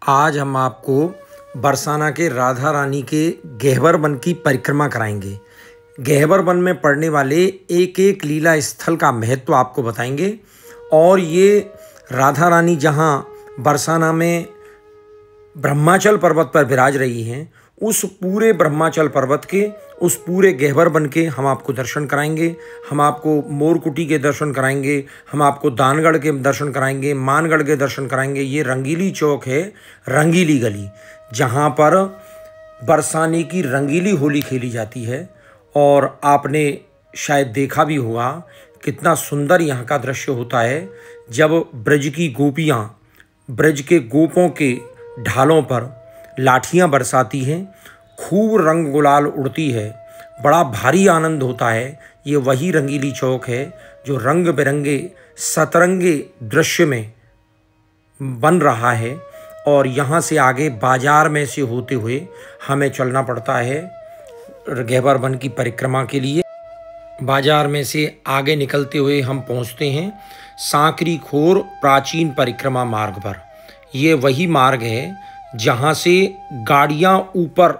आज हम आपको बरसाना के राधा रानी के गहवर वन की परिक्रमा कराएंगे। गहवर वन में पड़ने वाले एक एक लीला स्थल का महत्व आपको बताएंगे और ये राधा रानी जहाँ बरसाना में ब्रह्माचल पर्वत पर विराज रही हैं, उस पूरे ब्रह्माचल पर्वत के उस पूरे गहवर वन के हम आपको दर्शन कराएंगे। हम आपको मोरकुटी के दर्शन कराएंगे, हम आपको दानगढ़ के दर्शन कराएंगे, मानगढ़ के दर्शन कराएंगे। ये रंगीली चौक है, रंगीली गली, जहाँ पर बरसाने की रंगीली होली खेली जाती है। और आपने शायद देखा भी होगा कितना सुंदर यहाँ का दृश्य होता है जब ब्रज की गोपियाँ ब्रज के गोपों के ढालों पर लाठियाँ बरसाती हैं, खूब रंग गुलाल उड़ती है, बड़ा भारी आनंद होता है। ये वही रंगीली चौक है जो रंग बिरंगे सतरंगे दृश्य में बन रहा है। और यहाँ से आगे बाजार में से होते हुए हमें चलना पड़ता है गहवर वन की परिक्रमा के लिए। बाजार में से आगे निकलते हुए हम पहुँचते हैं सांकरी खोर प्राचीन परिक्रमा मार्ग पर। ये वही मार्ग है जहाँ से गाड़ियाँ ऊपर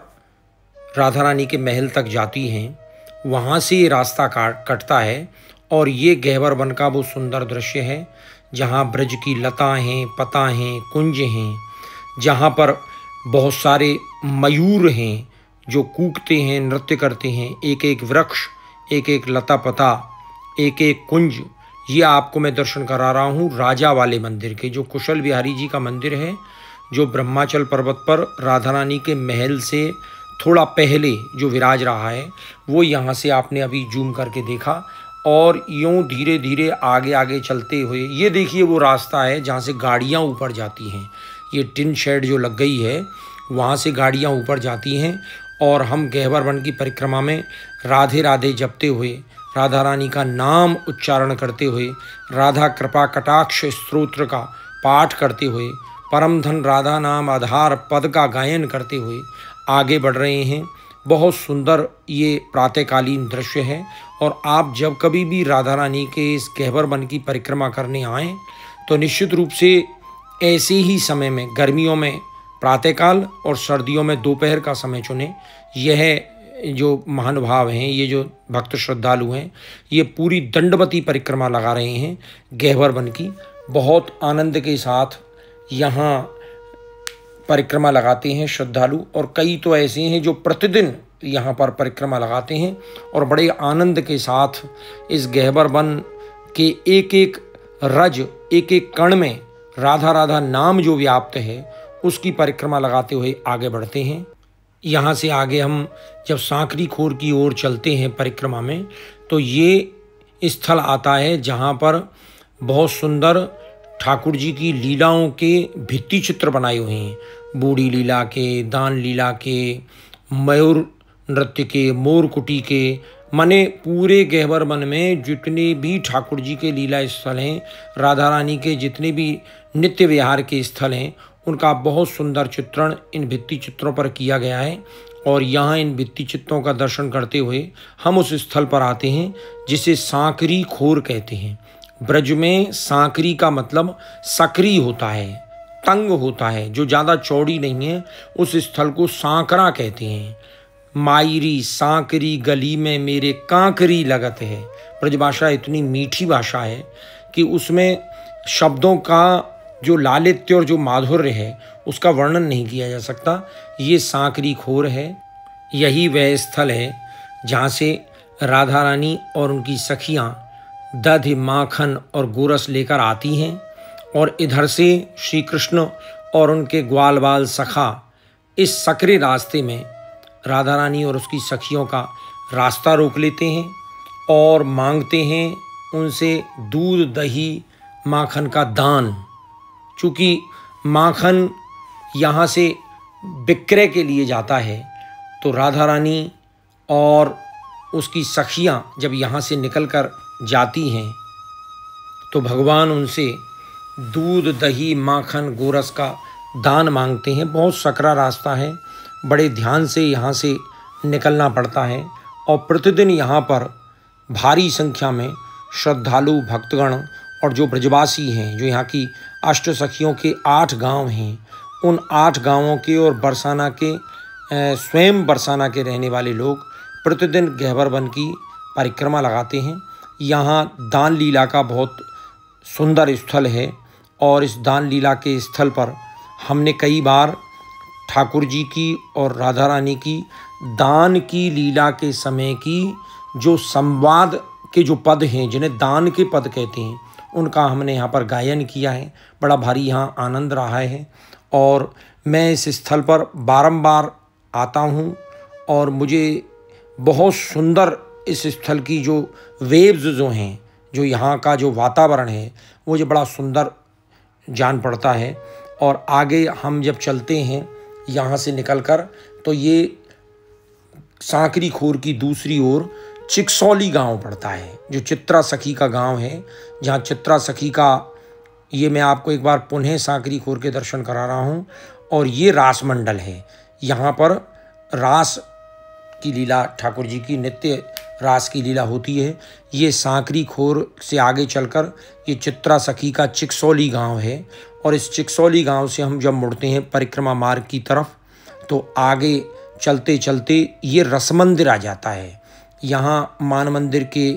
राधा रानी के महल तक जाती हैं, वहाँ से ये रास्ता कटता है। और ये गहवर वन का वो सुंदर दृश्य है जहाँ ब्रज की लता हैं, पता हैं, कुंज हैं, जहाँ पर बहुत सारे मयूर हैं जो कूकते हैं, नृत्य करते हैं। एक एक वृक्ष, एक एक लता पता, एक एक कुंज, ये आपको मैं दर्शन करा रहा हूँ राजा वाले मंदिर के, जो कुशल बिहारी जी का मंदिर है, जो ब्रह्माचल पर्वत पर राधा रानी के महल से थोड़ा पहले जो विराज रहा है, वो यहाँ से आपने अभी जूम करके देखा। और यूँ धीरे धीरे आगे आगे चलते हुए ये देखिए वो रास्ता है जहाँ से गाड़ियाँ ऊपर जाती हैं। ये टिन शेड जो लग गई है वहाँ से गाड़ियाँ ऊपर जाती हैं। और हम गहवर वन की परिक्रमा में राधे राधे जपते हुए, राधा रानी का नाम उच्चारण करते हुए, राधा कृपा कटाक्ष स्तोत्र का पाठ करते हुए, परम धन राधा नाम आधार पद का गायन करते हुए आगे बढ़ रहे हैं। बहुत सुंदर ये प्रातःकालीन दृश्य है। और आप जब कभी भी राधा रानी के इस गहवर वन की परिक्रमा करने आएँ तो निश्चित रूप से ऐसे ही समय में, गर्मियों में प्रातःकाल और सर्दियों में दोपहर का समय चुनें। यह जो महानुभाव हैं, ये जो भक्त श्रद्धालु हैं, ये पूरी दंडवती परिक्रमा लगा रहे हैं गहवर वन की। बहुत आनंद के साथ यहाँ परिक्रमा लगाते हैं श्रद्धालु। और कई तो ऐसे हैं जो प्रतिदिन यहाँ पर परिक्रमा लगाते हैं और बड़े आनंद के साथ इस गहवर वन के एक एक रज, एक एक कण में राधा राधा नाम जो व्याप्त है, उसकी परिक्रमा लगाते हुए आगे बढ़ते हैं। यहाँ से आगे हम जब सांकरी खोर की ओर चलते हैं परिक्रमा में, तो ये स्थल आता है जहाँ पर बहुत सुंदर ठाकुर जी की लीलाओं के भित्ति चित्र बनाए हुए हैं। बूढ़ी लीला के, दान लीला के, मयूर नृत्य के, मोरकुटी के, माने पूरे गहवर वन में जितने भी ठाकुर जी के लीला स्थल हैं, राधा रानी के जितने भी नित्य विहार के स्थल हैं, उनका बहुत सुंदर चित्रण इन भित्ति चित्रों पर किया गया है। और यहाँ इन भित्ति चित्रों का दर्शन करते हुए हम उस स्थल पर आते हैं जिसे सांकरी खोर कहते हैं। ब्रज में सांकरी का मतलब सकरी होता है, तंग होता है, जो ज़्यादा चौड़ी नहीं है, उस स्थल को सांकरा कहते हैं। मायरी सांकरी गली में मेरे कांकरी लगत है। ब्रज भाषा इतनी मीठी भाषा है कि उसमें शब्दों का जो लालित्य और जो माधुर्य है उसका वर्णन नहीं किया जा सकता। ये सांकरी खोर है। यही वह स्थल है जहाँ से राधा रानी और उनकी सखियाँ दधि, माखन और गोरस लेकर आती हैं। और इधर से श्री कृष्ण और उनके ग्वाल बाल सखा इस सकरे रास्ते में राधा रानी और उसकी सखियों का रास्ता रोक लेते हैं और मांगते हैं उनसे दूध, दही, माखन का दान। चूँकि माखन यहाँ से विक्रय के लिए जाता है, तो राधा रानी और उसकी सखियाँ जब यहाँ से निकलकर जाती हैं तो भगवान उनसे दूध, दही, माखन, गोरस का दान मांगते हैं। बहुत सकरा रास्ता है, बड़े ध्यान से यहाँ से निकलना पड़ता है। और प्रतिदिन यहाँ पर भारी संख्या में श्रद्धालु भक्तगण और जो ब्रजवासी हैं, जो यहाँ की अष्ट सखियों के 8 गांव हैं, उन 8 गांवों के और बरसाना के स्वयं बरसाना के रहने वाले लोग प्रतिदिन गहबर वन की परिक्रमा लगाते हैं। यहाँ दान लीला का बहुत सुंदर स्थल है और इस दान लीला के स्थल पर हमने कई बार ठाकुर जी की और राधा रानी की दान की लीला के समय की जो संवाद के जो पद हैं, जिन्हें दान के पद कहते हैं, उनका हमने यहाँ पर गायन किया है। बड़ा भारी यहाँ आनंद रहा है और मैं इस स्थल पर बारंबार आता हूँ और मुझे बहुत सुंदर इस स्थल की जो वेव्स जो हैं, जो यहाँ का जो वातावरण है, मुझे बड़ा सुंदर जान पड़ता है। और आगे हम जब चलते हैं यहाँ से निकलकर, तो ये सांकरी खोर की दूसरी ओर चिकसौली गांव पड़ता है, जो चित्रा सखी का गांव है। जहाँ चित्रा सखी का, ये मैं आपको एक बार पुनः सांकरी खोर के दर्शन करा रहा हूँ। और ये रास मंडल है, यहाँ पर रास की लीला, ठाकुर जी की नित्य रास की लीला होती है। ये सांकरी खोर से आगे चलकर ये चित्रा सखी का चिकसौली गांव है और इस चिकसौली गांव से हम जब मुड़ते हैं परिक्रमा मार्ग की तरफ, तो आगे चलते चलते ये रस मंदिर आ जाता है। यहाँ मान मंदिर के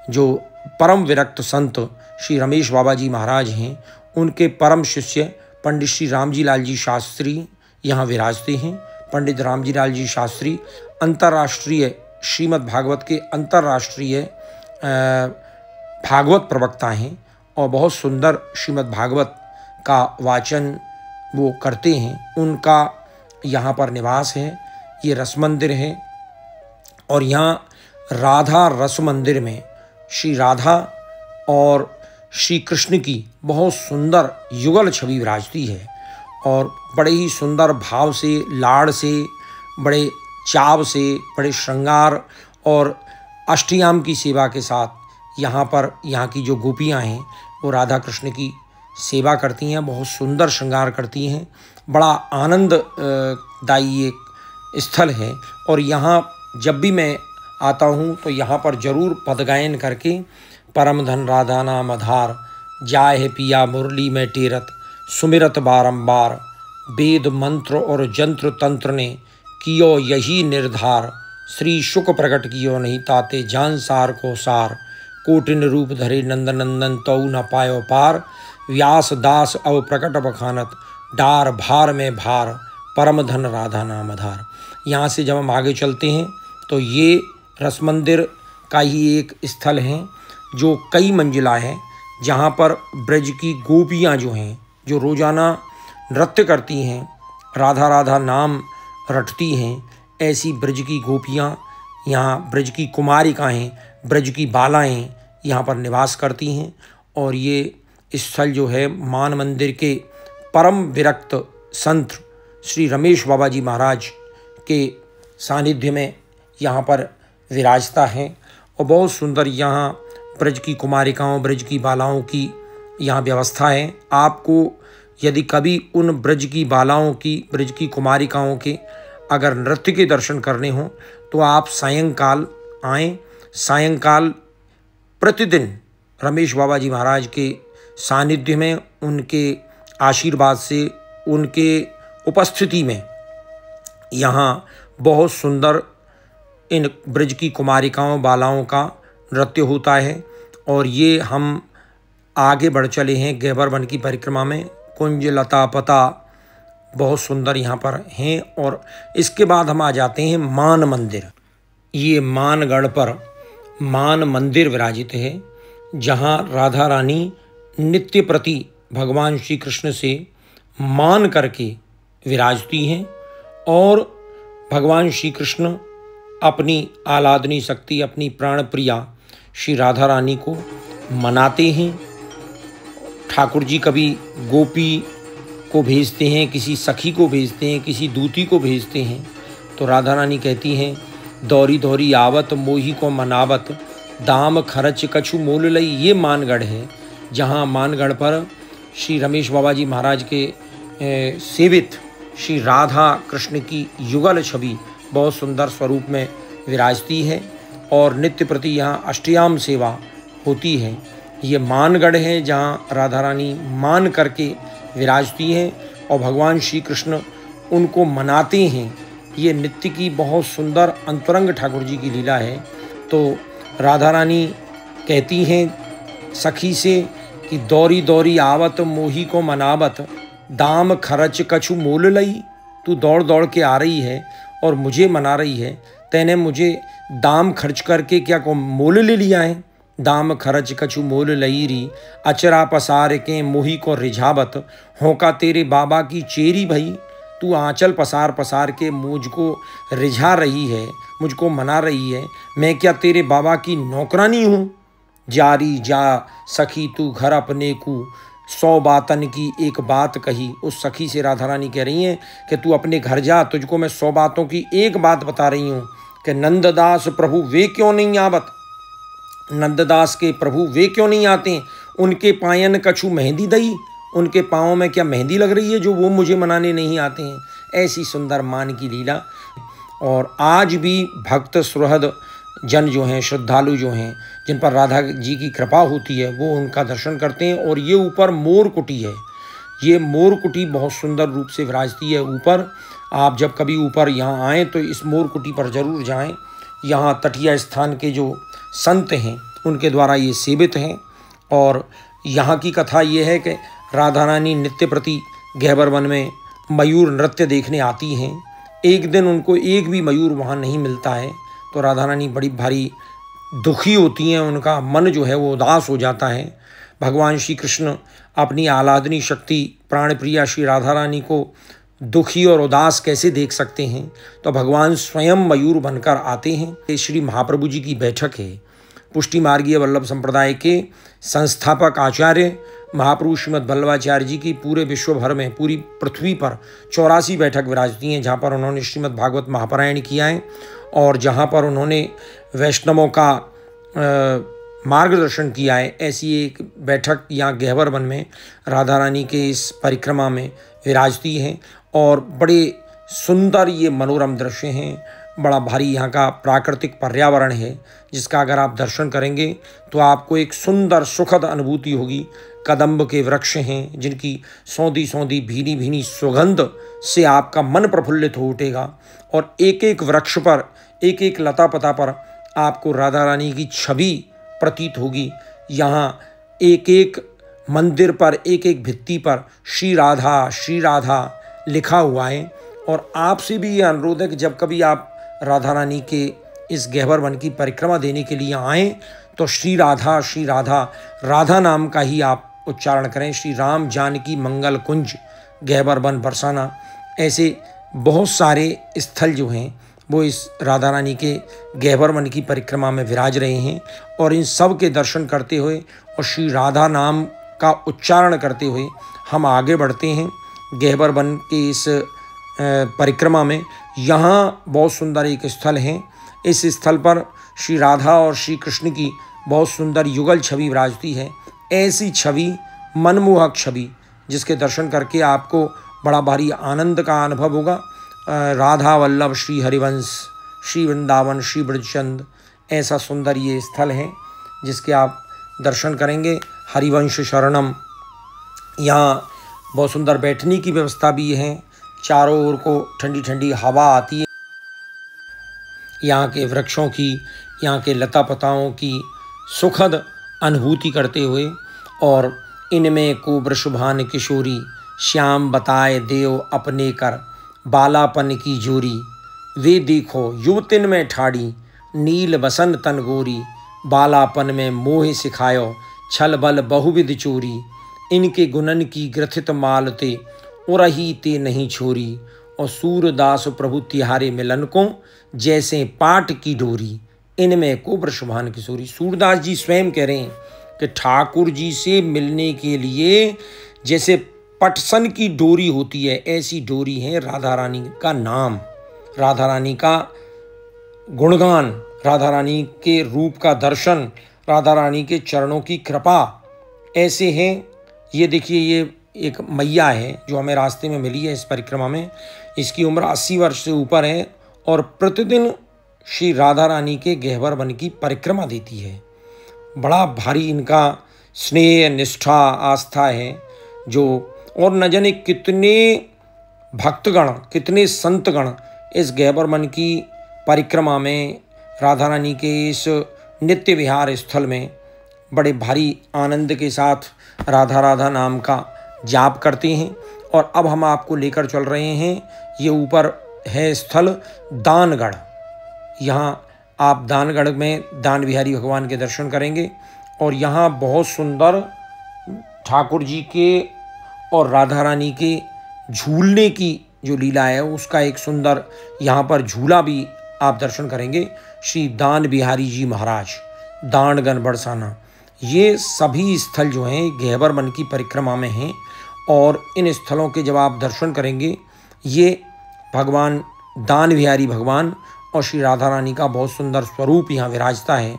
जो परम विरक्त संत श्री रमेश बाबा जी महाराज हैं, उनके परम शिष्य पंडित श्री रामजी लाल जी शास्त्री यहाँ विराजते हैं। पंडित रामजी लाल जी शास्त्री अंतर्राष्ट्रीय श्रीमद् भागवत के अंतर्राष्ट्रीय भागवत प्रवक्ता हैं और बहुत सुंदर श्रीमद् भागवत का वाचन वो करते हैं। उनका यहाँ पर निवास है। ये रस मंदिर है और यहाँ राधा रस मंदिर में श्री राधा और श्री कृष्ण की बहुत सुंदर युगल छवि विराजती है और बड़े ही सुंदर भाव से, लाड़ से, बड़े चाव से, बड़े श्रृंगार और अष्टयाम की सेवा के साथ यहाँ पर यहाँ की जो गोपियाँ हैं वो राधा कृष्ण की सेवा करती हैं, बहुत सुंदर श्रृंगार करती हैं। बड़ा आनंददायी एक स्थल है और यहाँ जब भी मैं आता हूँ तो यहाँ पर जरूर पदगायन करके परम धन राधा नाम आधार, जाय है पिया मुरली में टेरत, सुमिरत बारंबार, वेद मंत्र और जंत्र तंत्र ने कियो यही निर्धार, श्री शुक प्रकट कियो नहीं ताते जान सार को सार, कोटिन रूप धरे नंदन नंदन तौ न पायो पार, व्यास दास अव प्रकट बखानत, डार भार में भार, परम धन राधा नाम आधार। यहाँ से जब हम आगे चलते हैं तो ये रस मंदिर का ही एक स्थल है जो कई मंजिला है, जहाँ पर ब्रज की गोपियाँ जो हैं, जो रोज़ाना नृत्य करती हैं, राधा राधा नाम रटती हैं, ऐसी ब्रज की गोपियाँ यहाँ, ब्रज की कुमारिकाएँ, ब्रज की बालाएँ यहाँ पर निवास करती हैं। और ये स्थल जो है मान मंदिर के परम विरक्त संत श्री रमेश बाबा जी महाराज के सानिध्य में यहाँ पर विराजता है और बहुत सुंदर यहाँ ब्रज की कुमारिकाओं, ब्रज की बालाओं की यहाँ व्यवस्था है। आपको यदि कभी उन ब्रज की बालाओं की, ब्रज की कुमारिकाओं के अगर नृत्य के दर्शन करने हों तो आप सायंकाल आएँ। सायंकाल प्रतिदिन रमेश बाबा जी महाराज के सानिध्य में, उनके आशीर्वाद से, उनके उपस्थिति में यहाँ बहुत सुंदर इन ब्रज की कुमारिकाओं, बालाओं का नृत्य होता है। और ये हम आगे बढ़ चले हैं गहबर वन की परिक्रमा में। कुंज लता पता बहुत सुंदर यहाँ पर हैं और इसके बाद हम आ जाते हैं मान मंदिर। ये मानगढ़ पर मान मंदिर विराजित है, जहाँ राधा रानी नित्य प्रति भगवान श्री कृष्ण से मान करके विराजती हैं और भगवान श्री कृष्ण अपनी आह्लादनी शक्ति, अपनी प्राण प्रिया श्री राधा रानी को मनाते हैं। ठाकुर जी कभी गोपी को भेजते हैं, किसी सखी को भेजते हैं, किसी दूती को भेजते हैं, तो राधा रानी कहती हैं, दौरी दौरी आवत मोही को मनावत, दाम खर्च कछु मोल लई। ये मानगढ़ है, जहाँ मानगढ़ पर श्री रमेश बाबा जी महाराज के सेवित श्री राधा कृष्ण की युगल छवि बहुत सुंदर स्वरूप में विराजती है और नित्य प्रति यहाँ अष्टयाम सेवा होती है। ये मानगढ़ है जहाँ राधा रानी मान करके विराजती हैं और भगवान श्री कृष्ण उनको मनाते हैं। ये नित्य की बहुत सुंदर अंतरंग ठाकुर जी की लीला है। तो राधा रानी कहती हैं सखी से कि दौरी दौरी आवत मोही को मनावत, दाम खर्च कछु मोल लई। तू दौड़ दौड़ के आ रही है और मुझे मना रही है, तैने मुझे दाम खर्च करके क्या को मोल ले लिया है। दाम खर्च कछु मोल लई री, अचरा पसार के मोही को रिझावत, होका तेरे बाबा की चेरी भई। तू आंचल पसार पसार के मुझको रिझा रही है, मुझको मना रही है, मैं क्या तेरे बाबा की नौकरानी हूँ। जारी जा सखी तू घर अपने को, 100 बातन की एक बात कही। उस सखी से राधा रानी कह रही हैं कि तू अपने घर जा, तुझको मैं 100 बातों की एक बात बता रही हूँ कि नंददास प्रभु वे क्यों नहीं आवत। नंददास के प्रभु वे क्यों नहीं आते, उनके पायन कछु मेहंदी दई। उनके पाँव में क्या मेहंदी लग रही है जो वो मुझे मनाने नहीं आते हैं। ऐसी सुंदर मान की लीला। और आज भी भक्त सुहृद जन जो हैं, श्रद्धालु जो हैं, जिन पर राधा जी की कृपा होती है, वो उनका दर्शन करते हैं। और ये ऊपर मोर कुटी है, ये मोर कुटी बहुत सुंदर रूप से विराजती है ऊपर। आप जब कभी ऊपर यहाँ आएँ तो इस मोर कुटी पर जरूर जाएं। यहाँ तटीय स्थान के जो संत हैं उनके द्वारा ये सेवित हैं। और यहाँ की कथा ये है कि राधा रानी नित्य प्रति गहबर वन में मयूर नृत्य देखने आती हैं। एक दिन उनको एक भी मयूर वहाँ नहीं मिलता है तो राधा रानी बड़ी भारी दुखी होती हैं, उनका मन जो है वो उदास हो जाता है। भगवान श्री कृष्ण अपनी आह्लादनी शक्ति प्राणप्रिया श्री राधा रानी को दुखी और उदास कैसे देख सकते हैं, तो भगवान स्वयं मयूर बनकर आते हैं। ये श्री महाप्रभु जी की बैठक है। पुष्टि मार्गीय वल्लभ संप्रदाय के संस्थापक आचार्य महाप्रभु श्रीमद् वल्लभाचार्य जी की पूरे विश्व भर में, पूरी पृथ्वी पर 84 बैठक विराजती हैं, जहाँ पर उन्होंने श्रीमद् भागवत महापारायण किया है और जहाँ पर उन्होंने वैष्णवों का मार्गदर्शन किया है। ऐसी एक बैठक यहाँ गहवर वन में राधा रानी के इस परिक्रमा में विराजती हैं। और बड़े सुंदर ये मनोरम दृश्य हैं। बड़ा भारी यहाँ का प्राकृतिक पर्यावरण है जिसका अगर आप दर्शन करेंगे तो आपको एक सुंदर सुखद अनुभूति होगी। कदम्ब के वृक्ष हैं जिनकी सौंधी सौंधी भीनी भीनी सुगंध से आपका मन प्रफुल्लित हो उठेगा। और एक एक वृक्ष पर, एक एक लता पता पर आपको राधा रानी की छवि प्रतीत होगी। यहाँ एक एक मंदिर पर, एक एक भित्ति पर श्री राधा लिखा हुआ है। और आपसे भी ये अनुरोध है कि जब कभी आप राधा रानी के इस गहवर वन की परिक्रमा देने के लिए आएँ तो श्री राधा राधा नाम का ही आप उच्चारण करें। श्री राम जानकी मंगल कुंज गहवर वन बरसाना, ऐसे बहुत सारे स्थल जो हैं वो इस राधा रानी के गहवर वन की परिक्रमा में विराज रहे हैं। और इन सब के दर्शन करते हुए और श्री राधा नाम का उच्चारण करते हुए हम आगे बढ़ते हैं गहवर वन के इस परिक्रमा में। यहाँ बहुत सुंदर एक स्थल है। इस स्थल पर श्री राधा और श्री कृष्ण की बहुत सुंदर युगल छवि विराजती है। ऐसी छवि, मनमोहक छवि, जिसके दर्शन करके आपको बड़ा भारी आनंद का अनुभव होगा। राधा वल्लभ श्री हरिवंश, श्री वृंदावन, श्री ब्रजचंद, ऐसा सुंदर ये स्थल है जिसके आप दर्शन करेंगे। हरिवंश शरणम। यहाँ बहुत सुंदर बैठने की व्यवस्था भी है। चारों ओर को ठंडी ठंडी हवा आती है। यहाँ के वृक्षों की, यहाँ के लता पताओं की सुखद अनुभूति करते हुए। और इनमें को वृषभान किशोरी, श्याम बताए देव अपने कर, बालापन की जोरी। वे देखो युवतिन में ठाड़ी, नील बसन तन गोरी, बालापन में मोह सिखायो, छल बल बहुविध चोरी। इनके गुणन की ग्रथित मालते, उरही ते नहीं छोरी। और सूरदास प्रभु तिहारे मिलन को, जैसे पाट की डोरी। इनमें को वृषभान किशोरी। सूरदास जी स्वयं कह रहे हैं कि ठाकुर जी से मिलने के लिए जैसे पटसन की डोरी होती है, ऐसी डोरी है राधा रानी का नाम, राधा रानी का गुणगान, राधा रानी के रूप का दर्शन, राधा रानी के चरणों की कृपा ऐसे हैं। ये देखिए, ये एक मैया है जो हमें रास्ते में मिली है इस परिक्रमा में। इसकी उम्र 80 वर्ष से ऊपर है और प्रतिदिन श्री राधा रानी के गहवर वन की परिक्रमा देती है। बड़ा भारी इनका स्नेह, निष्ठा, आस्था है जो और न जाने कितने भक्तगण, कितने संतगण इस गह्वर वन की परिक्रमा में, राधा रानी के इस नित्य विहार स्थल में बड़े भारी आनंद के साथ राधा राधा नाम का जाप करते हैं। और अब हम आपको लेकर चल रहे हैं, ये ऊपर है स्थल दानगढ़। यहाँ आप दानगढ़ में दान बिहारी भगवान के दर्शन करेंगे और यहाँ बहुत सुंदर ठाकुर जी के और राधा रानी के झूलने की जो लीला है उसका एक सुंदर यहाँ पर झूला भी आप दर्शन करेंगे। श्री दान बिहारी जी महाराज, दानगढ़ बरसाना, ये सभी स्थल जो हैं गह्वर वन की परिक्रमा में हैं। और इन स्थलों के जब आप दर्शन करेंगे, ये भगवान दान बिहारी भगवान और श्री राधा रानी का बहुत सुंदर स्वरूप यहाँ विराजता है।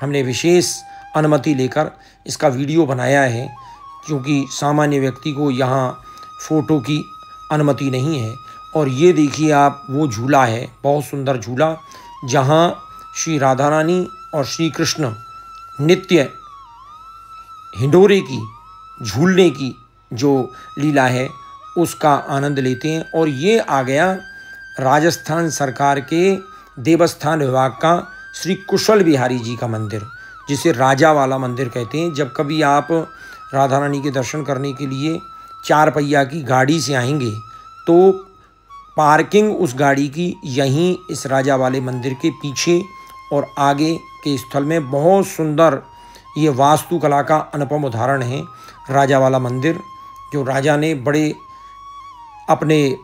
हमने विशेष अनुमति लेकर इसका वीडियो बनाया है, क्योंकि सामान्य व्यक्ति को यहाँ फ़ोटो की अनुमति नहीं है। और ये देखिए आप, वो झूला है, बहुत सुंदर झूला, जहाँ श्री राधा रानी और श्री कृष्ण नित्य हिंडोरे की, झूलने की जो लीला है उसका आनंद लेते हैं। और ये आ गया राजस्थान सरकार के देवस्थान विभाग का श्री कुशल बिहारी जी का मंदिर, जिसे राजा वाला मंदिर कहते हैं। जब कभी आप राधा रानी के दर्शन करने के लिए 4 पहिया की गाड़ी से आएंगे तो पार्किंग उस गाड़ी की यहीं इस राजा वाले मंदिर के पीछे और आगे के स्थल में बहुत सुंदर, ये वास्तुकला का अनुपम उदाहरण है राजा वाला मंदिर, जो राजा ने बड़े अपने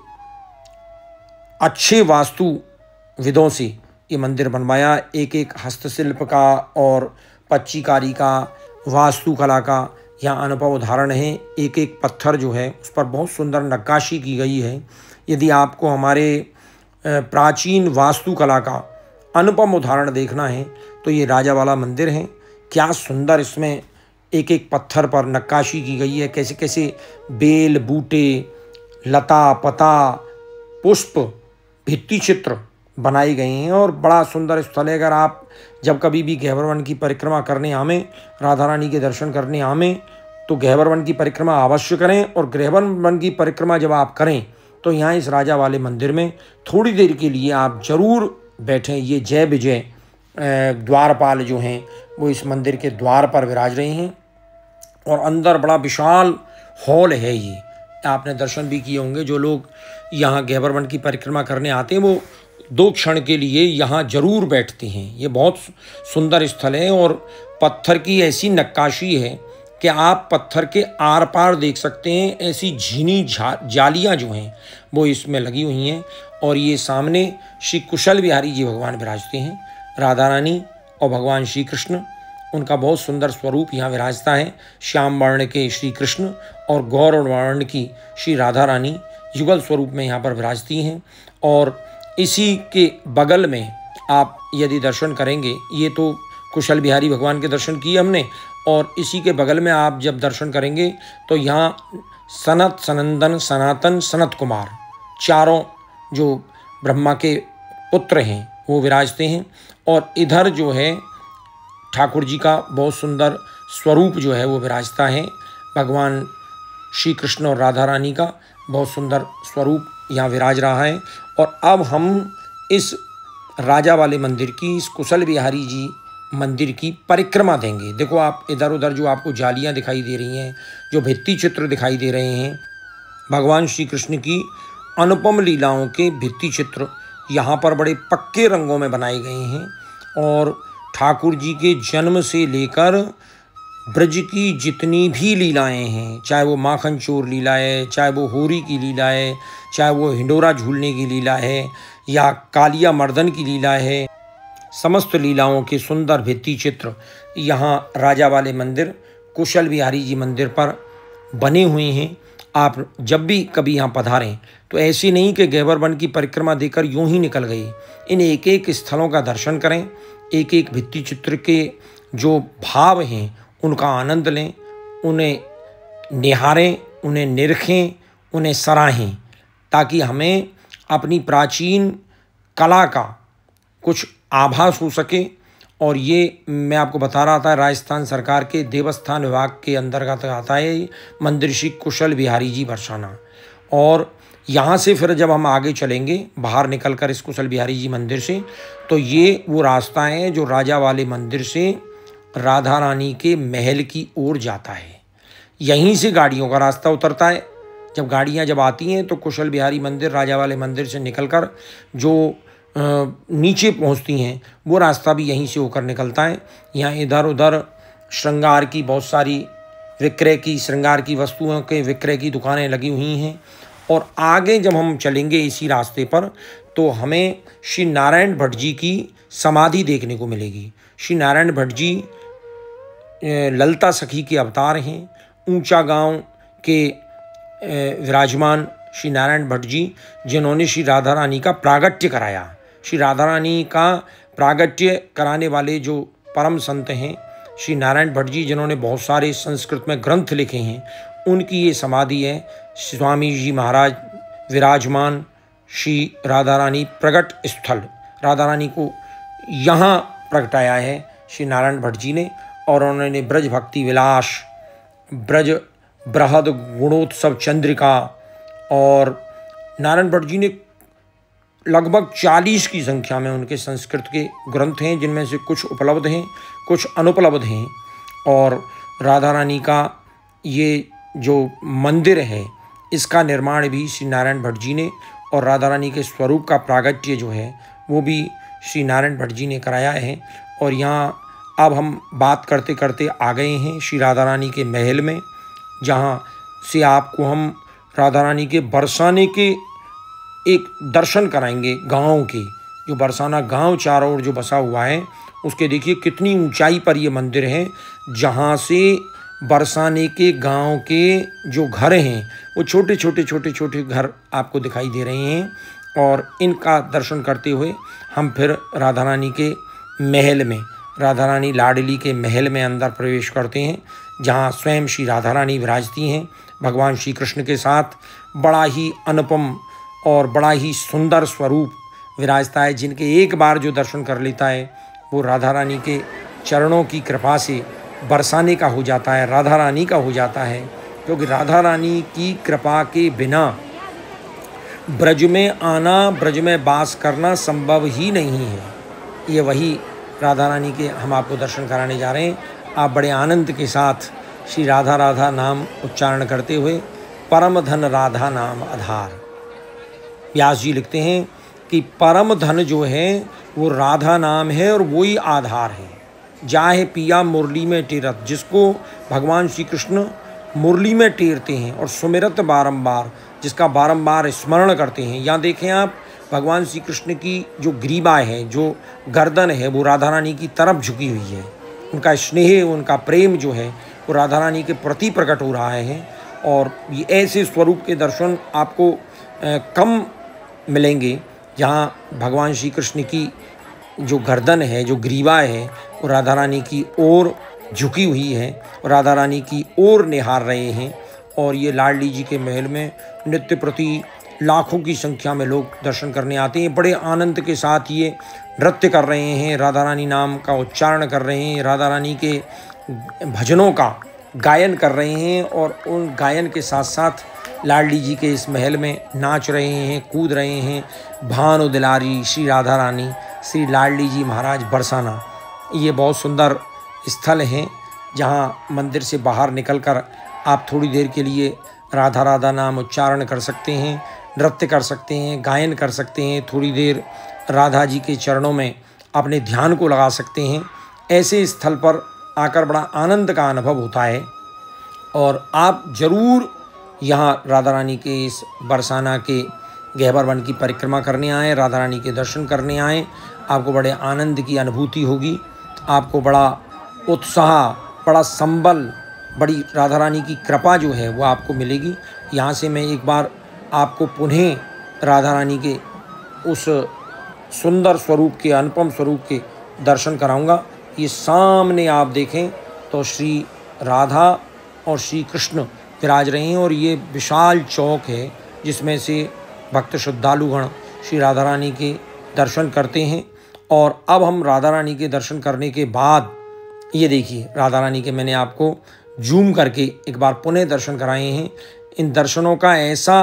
अच्छे वास्तुविदों से ये मंदिर बनवाया। एक एक हस्तशिल्प का और पच्चीकारी का, वास्तुकला का यहाँ अनुपम उदाहरण है। एक एक पत्थर जो है उस पर बहुत सुंदर नक्काशी की गई है। यदि आपको हमारे प्राचीन वास्तुकला का अनुपम उदाहरण देखना है तो ये राजा वाला मंदिर है। क्या सुंदर इसमें एक एक पत्थर पर नक्काशी की गई है, कैसे कैसे बेल, बूटे, लता पता, पुष्प, भित्ति चित्र बनाए गए हैं। और बड़ा सुंदर स्थल है। अगर आप जब कभी भी गह्वर वन की परिक्रमा करने आवें, राधा रानी के दर्शन करने आवें, तो गह्वर वन की परिक्रमा अवश्य करें। और गह्वर वन की परिक्रमा जब आप करें तो यहाँ इस राजा वाले मंदिर में थोड़ी देर के लिए आप जरूर बैठें। ये जय विजय द्वारपाल जो हैं वो इस मंदिर के द्वार पर विराज रहे हैं। और अंदर बड़ा विशाल हॉल है। ये आपने दर्शन भी किए होंगे। जो लोग यहाँ गह्वर वन की परिक्रमा करने आते हैं वो 2 क्षण के लिए यहाँ जरूर बैठते हैं। ये बहुत सुंदर स्थल है और पत्थर की ऐसी नक्काशी है कि आप पत्थर के आर पार देख सकते हैं। ऐसी झीनी जालियाँ जो हैं वो इसमें लगी हुई हैं। और ये सामने श्री कुशल बिहारी जी भगवान विराजते हैं। राधा रानी और भगवान श्री कृष्ण, उनका बहुत सुंदर स्वरूप यहाँ विराजता है। श्याम वर्ण के श्री कृष्ण और गौर वर्ण की श्री राधा रानी युगल स्वरूप में यहाँ पर विराजती हैं। और इसी के बगल में आप यदि दर्शन करेंगे, ये तो कुशल बिहारी भगवान के दर्शन किए हमने, और इसी के बगल में आप जब दर्शन करेंगे तो यहाँ सनत, सनंदन, सनातन, सनत कुमार, चारों जो ब्रह्मा के पुत्र हैं वो विराजते हैं। और इधर जो है ठाकुर जी का बहुत सुंदर स्वरूप जो है वो विराजता है। भगवान श्री कृष्ण और राधा रानी का बहुत सुंदर स्वरूप यहाँ विराज रहा है। और अब हम इस राजा वाले मंदिर की, इस कुशल बिहारी जी मंदिर की परिक्रमा देंगे। देखो आप इधर उधर जो आपको जालियाँ दिखाई दे रही हैं, जो भित्ति चित्र दिखाई दे रहे हैं, भगवान श्री कृष्ण की अनुपम लीलाओं के भित्ति चित्र यहाँ पर बड़े पक्के रंगों में बनाए गए हैं। और ठाकुर जी के जन्म से लेकर ब्रज की जितनी भी लीलाएं हैं, चाहे वो माखन चोर लीला है, चाहे वो होरी की लीला है, चाहे वो हिंडोरा झूलने की लीला है, या कालिया मर्दन की लीला है, समस्त लीलाओं के सुंदर भित्ति चित्र यहाँ राजा वाले मंदिर कुशल बिहारी जी मंदिर पर बने हुए हैं। आप जब भी कभी यहाँ पधारें तो ऐसे नहीं कि गह्वर वन की परिक्रमा देकर यूं ही निकल गए। इन एक एक स्थलों का दर्शन करें, एक एक भित्ति चित्र के जो भाव हैं उनका आनंद लें, उन्हें निहारें, उन्हें निरखें, उन्हें सराहें, ताकि हमें अपनी प्राचीन कला का कुछ आभास हो सके और ये मैं आपको बता रहा था राजस्थान सरकार के देवस्थान विभाग के अंतर्गत आता है ये मंदिर श्री कुशल बिहारी जी बरसाना। और यहाँ से फिर जब हम आगे चलेंगे बाहर निकल कर इस कुशल बिहारी जी मंदिर से, तो ये वो रास्ता है जो राजा वाले मंदिर से राधा रानी के महल की ओर जाता है। यहीं से गाड़ियों का रास्ता उतरता है। जब गाड़ियाँ जब आती हैं तो कुशल बिहारी मंदिर राजा वाले मंदिर से निकलकर जो नीचे पहुंचती हैं वो रास्ता भी यहीं से होकर निकलता है। यहाँ इधर उधर श्रृंगार की बहुत सारी विक्रय की श्रृंगार की वस्तुओं के विक्रय की दुकानें लगी हुई हैं। और आगे जब हम चलेंगे इसी रास्ते पर तो हमें श्री नारायण भट्ट जी की समाधि देखने को मिलेगी। श्री नारायण भट्ट जी ललिता सखी के अवतार हैं। ऊंचा गांव के विराजमान श्री नारायण भट्ट जी जिन्होंने श्री राधा रानी का प्रागट्य कराया। श्री राधा रानी का प्रागट्य कराने वाले जो परम संत हैं श्री नारायण भट्ट जी, जिन्होंने बहुत सारे संस्कृत में ग्रंथ लिखे हैं, उनकी ये समाधि है। स्वामी जी महाराज विराजमान श्री राधा रानी प्रगट स्थल, राधा रानी को यहाँ प्रगटाया है श्री नारायण भट्ट जी ने। और उन्होंने ब्रज भक्ति विलास, ब्रज बृहद गुणोत्सव चंद्रिका, और नारायण भट्ट जी ने लगभग 40 की संख्या में उनके संस्कृत के ग्रंथ हैं, जिनमें से कुछ उपलब्ध हैं कुछ अनुपलब्ध हैं। और राधा रानी का ये जो मंदिर है इसका निर्माण भी श्री नारायण भट्ट जी ने, और राधा रानी के स्वरूप का प्रागट्य जो है वो भी श्री नारायण भट्ट जी ने कराया है। और यहाँ अब हम बात करते करते आ गए हैं श्री राधा रानी के महल में, जहाँ से आपको हम राधा रानी के बरसाने के एक दर्शन कराएंगे। गांव के जो बरसाना गांव चारों ओर जो बसा हुआ है उसके देखिए कितनी ऊंचाई पर ये मंदिर है, जहाँ से बरसाने के गांव के जो घर हैं वो छोटे छोटे घर आपको दिखाई दे रहे हैं। और इनका दर्शन करते हुए हम फिर राधा रानी के महल में, राधा रानी लाडली के महल में अंदर प्रवेश करते हैं, जहाँ स्वयं श्री राधा रानी विराजती हैं भगवान श्री कृष्ण के साथ। बड़ा ही अनुपम और बड़ा ही सुंदर स्वरूप विराजता है, जिनके एक बार जो दर्शन कर लेता है वो राधा रानी के चरणों की कृपा से बरसाने का हो जाता है, राधा रानी का हो जाता है। क्योंकि राधा रानी की कृपा के बिना ब्रज में आना, ब्रज में वास करना संभव ही नहीं है। ये वही राधा रानी के हम आपको दर्शन कराने जा रहे हैं। आप बड़े आनंद के साथ श्री राधा राधा नाम उच्चारण करते हुए परम धन राधा नाम आधार। व्यास जी लिखते हैं कि परम धन जो है वो राधा नाम है और वही आधार है। जाहे पिया मुरली में टेरत, जिसको भगवान श्री कृष्ण मुरली में टेरते हैं और सुमिरत बारंबार, जिसका बारंबार स्मरण करते हैं। यहाँ देखें आप भगवान श्री कृष्ण की जो ग्रीवा है, जो गर्दन है, वो राधा रानी की तरफ झुकी हुई है। उनका स्नेह, उनका प्रेम जो है वो राधा रानी के प्रति प्रकट हो रहा है। और ये ऐसे स्वरूप के दर्शन आपको कम मिलेंगे जहाँ भगवान श्री कृष्ण की जो गर्दन है, जो ग्रीवा है, वो राधा रानी की ओर झुकी हुई है और राधा रानी की ओर निहार रहे हैं। और ये लाडली जी के महल में नित्य प्रति लाखों की संख्या में लोग दर्शन करने आते हैं। बड़े आनंद के साथ ये नृत्य कर रहे हैं, राधा रानी नाम का उच्चारण कर रहे हैं, राधा रानी के भजनों का गायन कर रहे हैं। और उन गायन के साथ साथ लाडली जी के इस महल में नाच रहे हैं, कूद रहे हैं। भानु दिलारी श्री राधा रानी श्री लाडली जी महाराज बरसाना, ये बहुत सुंदर स्थल हैं जहाँ मंदिर से बाहर निकलकर आप थोड़ी देर के लिए राधा राधा नाम उच्चारण कर सकते हैं, नृत्य कर सकते हैं, गायन कर सकते हैं, थोड़ी देर राधा जी के चरणों में अपने ध्यान को लगा सकते हैं। ऐसे स्थल पर आकर बड़ा आनंद का अनुभव होता है। और आप ज़रूर यहाँ राधा रानी के इस बरसाना के गहबर वन की परिक्रमा करने आएँ, राधा रानी के दर्शन करने आएँ। आपको बड़े आनंद की अनुभूति होगी, आपको बड़ा उत्साह, बड़ा संबल, बड़ी राधा रानी की कृपा जो है वो आपको मिलेगी। यहाँ से मैं एक बार आपको पुनः राधा रानी के उस सुंदर स्वरूप के, अनुपम स्वरूप के दर्शन कराऊंगा। ये सामने आप देखें तो श्री राधा और श्री कृष्ण विराज रहे हैं और ये विशाल चौक है जिसमें से भक्त श्रद्धालुगण श्री राधा रानी के दर्शन करते हैं। और अब हम राधा रानी के दर्शन करने के बाद ये देखिए राधा रानी के मैंने आपको जूम करके एक बार पुनः दर्शन कराए हैं। इन दर्शनों का ऐसा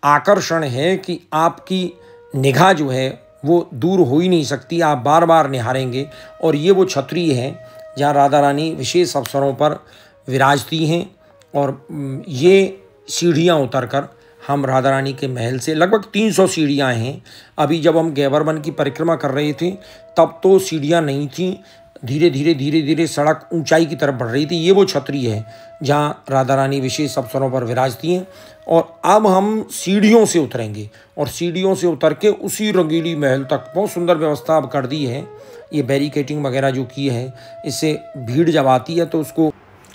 आकर्षण है कि आपकी निगाह जो है वो दूर हो ही नहीं सकती, आप बार बार निहारेंगे। और ये वो छतरी है जहाँ राधा रानी विशेष अवसरों पर विराजती हैं। और ये सीढ़ियाँ उतरकर हम राधा रानी के महल से, लगभग 300 सीढ़ियाँ हैं। अभी जब हम गहवर वन की परिक्रमा कर रहे थे तब तो सीढ़ियाँ नहीं थीं, धीरे धीरे सड़क ऊंचाई की तरफ बढ़ रही थी। ये वो छतरी है जहाँ राधा रानी विशेष अवसरों पर विराजती हैं। और अब हम सीढ़ियों से उतरेंगे और सीढ़ियों से उतर के उसी रंगीली महल तक, बहुत सुंदर व्यवस्था अब कर दी है। ये बैरिकेटिंग वगैरह जो की है, इससे भीड़ जब आती है तो उसको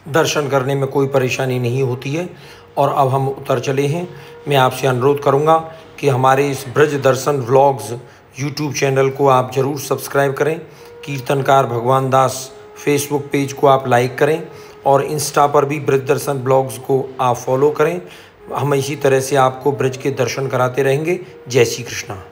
दर्शन करने में कोई परेशानी नहीं होती है। और अब हम उतर चले हैं। मैं आपसे अनुरोध करूंगा कि हमारे इस ब्रज दर्शन व्लॉग्स यूट्यूब चैनल को आप ज़रूर सब्सक्राइब करें। कीर्तनकार भगवान दास फेसबुक पेज को आप लाइक करें और इंस्टा पर भी ब्रज दर्शन ब्लॉग्स को आप फॉलो करें। हम इसी तरह से आपको ब्रज के दर्शन कराते रहेंगे। जय श्री कृष्णा।